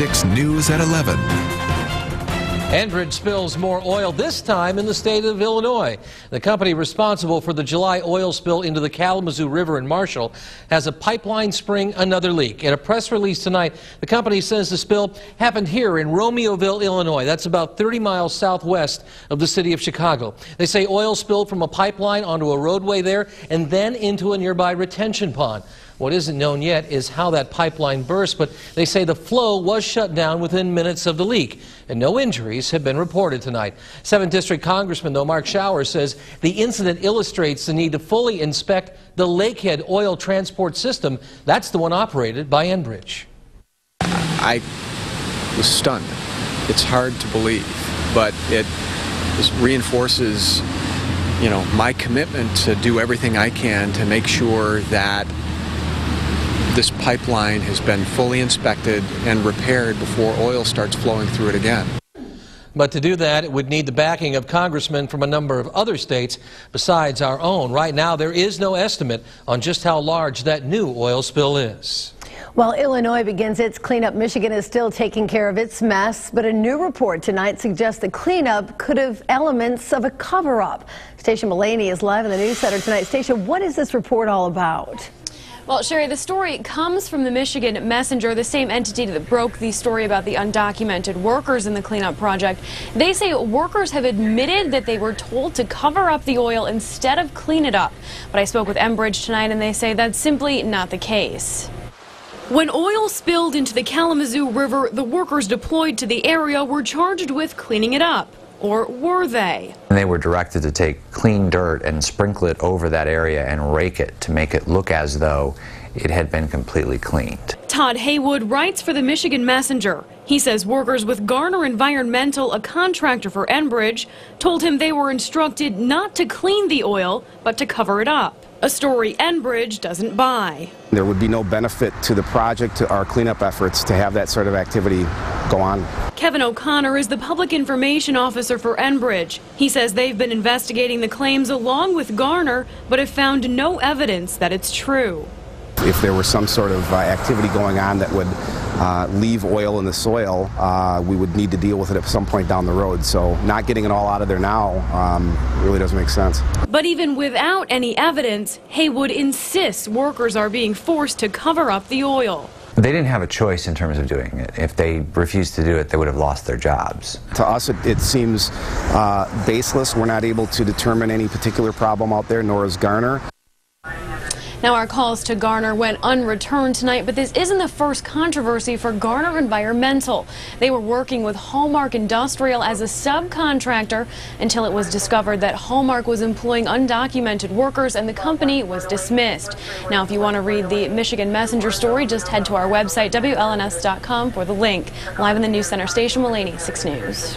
6 News at 11. Enbridge spills more oil, this time in the state of Illinois. The company responsible for the July oil spill into the Kalamazoo River in Marshall has a pipeline spring another leak. In a press release tonight, the company says the spill happened here in Romeoville, Illinois. That's about 30 miles southwest of the city of Chicago. They say oil spilled from a pipeline onto a roadway there and then into a nearby retention pond. What isn't known yet is how that pipeline burst, but they say the flow was shut down within minutes of the leak, and no injuries have been reported tonight. 7th District Congressman, Mark Schauer, says the incident illustrates the need to fully inspect the Lakehead oil transport system. That's the one operated by Enbridge. I was stunned. It's hard to believe, but it just reinforces, my commitment to do everything I can to make sure that this pipeline has been fully inspected and repaired before oil starts flowing through it again. But to do that, it would need the backing of congressmen from a number of other states besides our own. Right now, there is no estimate on just how large that new oil spill is. While Illinois begins its cleanup, Michigan is still taking care of its mess. But a new report tonight suggests the cleanup could have elements of a cover-up. Stacia Mullaney is live in the news center tonight. Stacia, what is this report all about? Well, Sherry, the story comes from the Michigan Messenger, the same entity that broke the story about the undocumented workers in the cleanup project. They say workers have admitted that they were told to cover up the oil instead of clean it up. But I spoke with Enbridge tonight, and they say that's simply not the case. When oil spilled into the Kalamazoo River, the workers deployed to the area were charged with cleaning it up. Or were they? And they were directed to take clean dirt and sprinkle it over that area and rake it to make it look as though it had been completely cleaned. Todd Haywood writes for the Michigan Messenger. He says workers with Garner Environmental, a contractor for Enbridge, told him they were instructed not to clean the oil, but to cover it up. A story Enbridge doesn't buy. There would be no benefit to the project, to our cleanup efforts, to have that sort of activity go on. Kevin O'Connor is the public information officer for Enbridge. He says they've been investigating the claims along with Garner, but have found no evidence that it's true. If there was some sort of activity going on that would leave oil in the soil, we would need to deal with it at some point down the road. So not getting it all out of there now really doesn't make sense. But even without any evidence, Haywood insists workers are being forced to cover up the oil. They didn't have a choice in terms of doing it. If they refused to do it, they would have lost their jobs. To us, it seems baseless. We're not able to determine any particular problem out there, nor is Garner. Now, our calls to Garner went unreturned tonight, but this isn't the first controversy for Garner Environmental. They were working with Hallmark Industrial as a subcontractor until it was discovered that Hallmark was employing undocumented workers and the company was dismissed. Now, if you want to read the Michigan Messenger story, just head to our website, WLNS.com, for the link. Live in the News Center, Stacia Mullaney, 6 News.